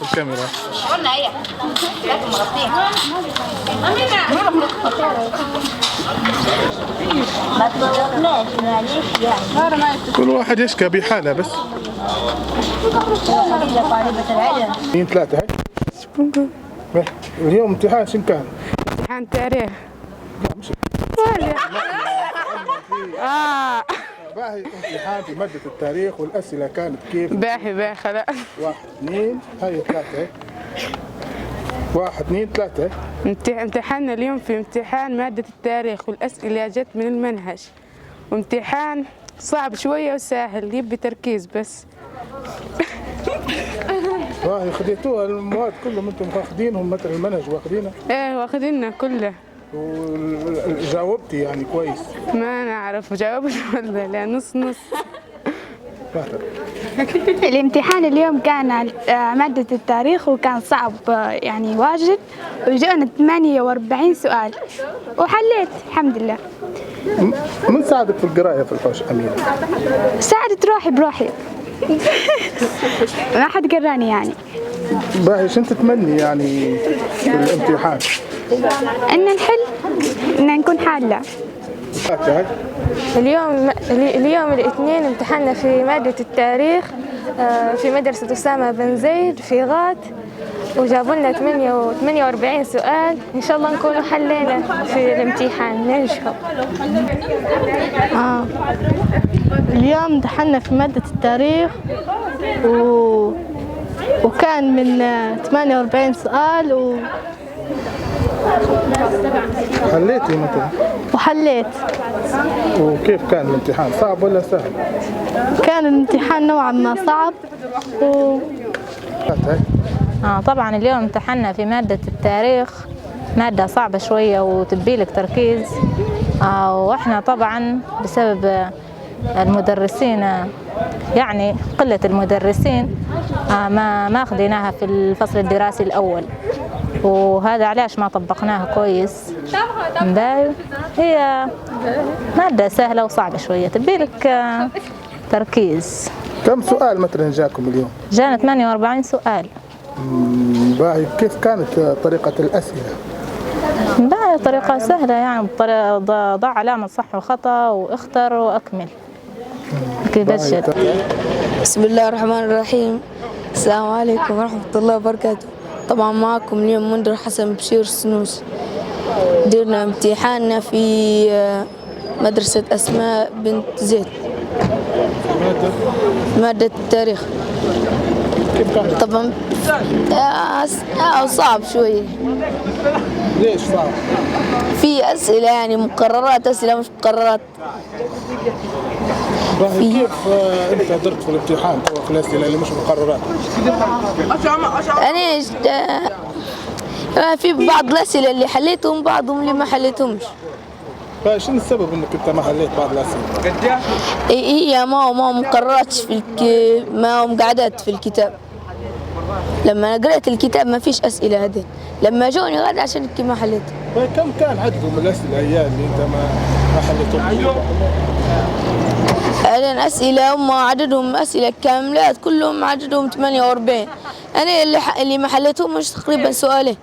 الكاميرا. قلنا ايه؟ لازم مغطيها. ما تضربناش معليش يعني. كل واحد يشكى بحاله بس. خلينا طالبة العلم. 2 3 هاي. اليوم امتحان شن كان؟ امتحان تاريخ. باهي امتحان في مادة التاريخ والأسئلة كانت كيف؟ باهي خلاص. 1 2 هاي 3 هاي. 1 2 3 هاي. امتحاننا اليوم في امتحان مادة التاريخ والأسئلة جت من المنهج، وامتحان صعب شوية وسهل يبي تركيز بس. باهي خديتوها المواد كلهم انتم واخدينهم مثل المنهج واخدينها؟ ايه واخديننا كله. وجاوبتي يعني كويس؟ ما نعرف جاوبت ولا لا، نص نص. الامتحان اليوم كان على مادة التاريخ وكان صعب يعني واجد، وجاءنا 48 سؤال وحليت الحمد لله. من ساعدك في القراية في الحوش أمينة؟ ساعدت روحي بروحي. ما حد قراني يعني. باهي شنو تتمني يعني في الامتحان؟ ان نحل، ان نكون حالة. اليوم الاثنين امتحنا في مادة التاريخ في مدرسة أسامة بن زيد في غات، وجابوا لنا 48 سؤال. إن شاء الله نكون حلينا في الامتحان ننجحوا. اليوم امتحنا في مادة التاريخ وكان من 48 سؤال حليتي مثلا؟ وحليت. وكيف كان الامتحان، صعب ولا سهل؟ كان الامتحان نوعا ما صعب طبعا اليوم امتحنا في مادة التاريخ، مادة صعبة شوية وتبيلك تركيز. واحنا طبعا بسبب المدرسين، يعني قلة المدرسين، ما خديناها في الفصل الدراسي الأول، وهذا علاش ما طبقناها كويس. هي مادة سهلة وصعبة شوية تبيلك تركيز. كم سؤال مثلا جاكم اليوم؟ جانا 48 سؤال. باهي كيف كانت طريقة الأسئلة؟ باهي طريقة سهلة يعني، ضع علامة صح وخطأ واختر وأكمل. بسم الله الرحمن الرحيم. السلام عليكم ورحمة الله وبركاته. طبعا معكم اليوم منذر حسن بشير السنوس. درنا امتحاننا في مدرسة أسماء بنت زيد، مادة التاريخ. طبعا صعب شوية. ليش صعب؟ في أسئلة يعني مقررات، أسئلة مش مقررات. كيف انت درت في الامتحان في الاسئله اللي مش مقررات؟ انا في بعض الاسئله اللي حليتهم، بعضهم اللي ما حليتهمش. شنو السبب انك انت ما حليت بعض الاسئله؟ هي ما هو مقررات ما هو مقعدات في الكتاب. لما انا قرأت الكتاب ما فيش اسئله هذه، لما جوني غاد عشان ما حليت. كم كان عددهم الاسئله ايام اللي انت ما حليتهم؟ أسئلة هم عددهم أسئلة كاملات كلهم عددهم 48. أنا اللي ما حليتهم مش تقريبا سؤالين.